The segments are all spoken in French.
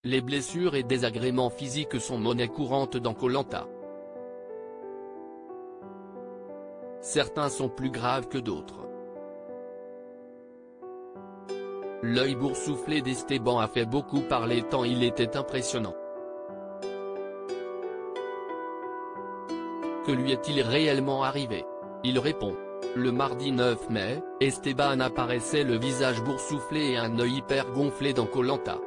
Les blessures et désagréments physiques sont monnaie courante dans Koh Lanta. Certains sont plus graves que d'autres. L'œil boursouflé d'Esteban a fait beaucoup parler tant il était impressionnant. Que lui est-il réellement arrivé? Il répond. Le mardi 9 mai, Esteban apparaissait le visage boursouflé et un œil hyper gonflé dans Koh Lanta.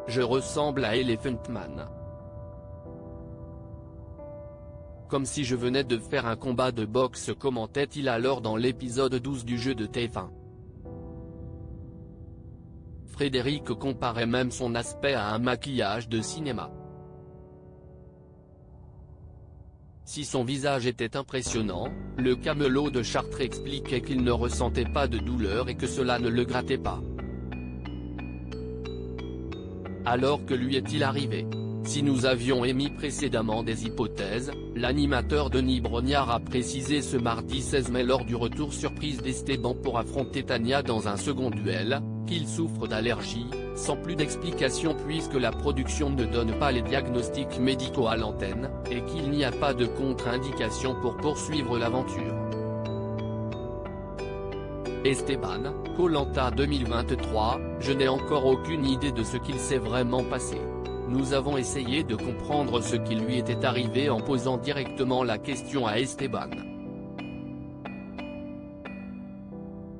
Je ressemble à Elephant Man. Comme si je venais de faire un combat de boxe, commentait-il alors dans l'épisode 12 du jeu de TF1. Frédéric comparait même son aspect à un maquillage de cinéma. Si son visage était impressionnant, le camelot de Chartres expliquait qu'il ne ressentait pas de douleur et que cela ne le grattait pas. Alors que lui est-il arrivé? Si nous avions émis précédemment des hypothèses, l'animateur Denis Brognard a précisé ce mardi 16 mai lors du retour surprise d'Esteban pour affronter Tania dans un second duel, qu'il souffre d'allergie, sans plus d'explications puisque la production ne donne pas les diagnostics médicaux à l'antenne, et qu'il n'y a pas de contre-indication pour poursuivre l'aventure. Esteban, Koh Lanta 2023, je n'ai encore aucune idée de ce qu'il s'est vraiment passé. Nous avons essayé de comprendre ce qui lui était arrivé en posant directement la question à Esteban.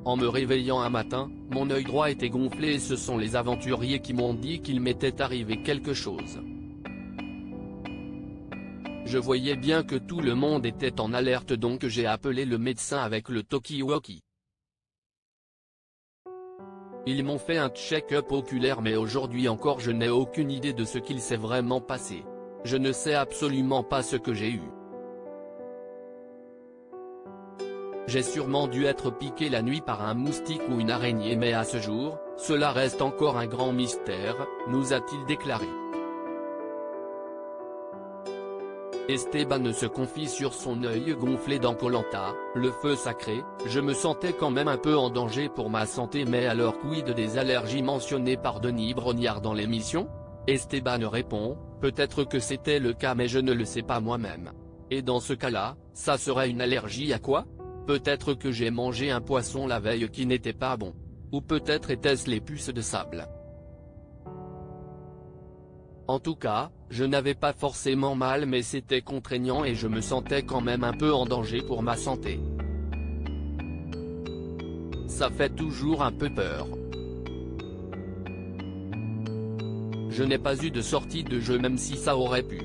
En me réveillant un matin, mon œil droit était gonflé et ce sont les aventuriers qui m'ont dit qu'il m'était arrivé quelque chose. Je voyais bien que tout le monde était en alerte donc j'ai appelé le médecin avec le talkie-walkie. Ils m'ont fait un check-up oculaire mais aujourd'hui encore je n'ai aucune idée de ce qu'il s'est vraiment passé. Je ne sais absolument pas ce que j'ai eu. J'ai sûrement dû être piqué la nuit par un moustique ou une araignée mais à ce jour, cela reste encore un grand mystère, nous a-t-il déclaré. Esteban se confie sur son œil gonflé dans Koh Lanta, le feu sacré, je me sentais quand même un peu en danger pour ma santé mais alors quid des allergies mentionnées par Denis Brognard dans l'émission? Esteban répond, peut-être que c'était le cas mais je ne le sais pas moi-même. Et dans ce cas-là, ça serait une allergie à quoi? Peut-être que j'ai mangé un poisson la veille qui n'était pas bon. Ou peut-être était-ce les puces de sable. En tout cas, je n'avais pas forcément mal mais c'était contraignant et je me sentais quand même un peu en danger pour ma santé. Ça fait toujours un peu peur. Je n'ai pas eu de sortie de jeu même si ça aurait pu.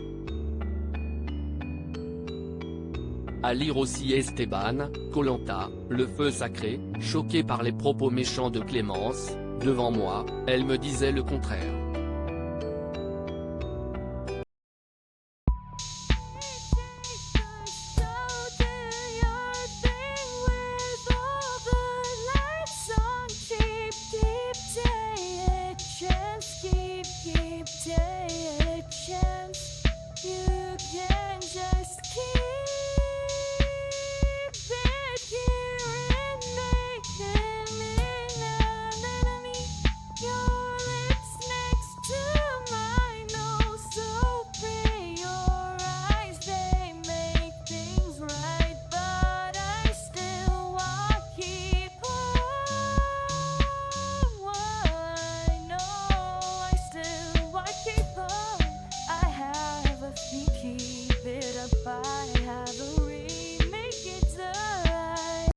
À lire aussi Esteban, Koh Lanta, le feu sacré, choqué par les propos méchants de Clémence, devant moi, elle me disait le contraire.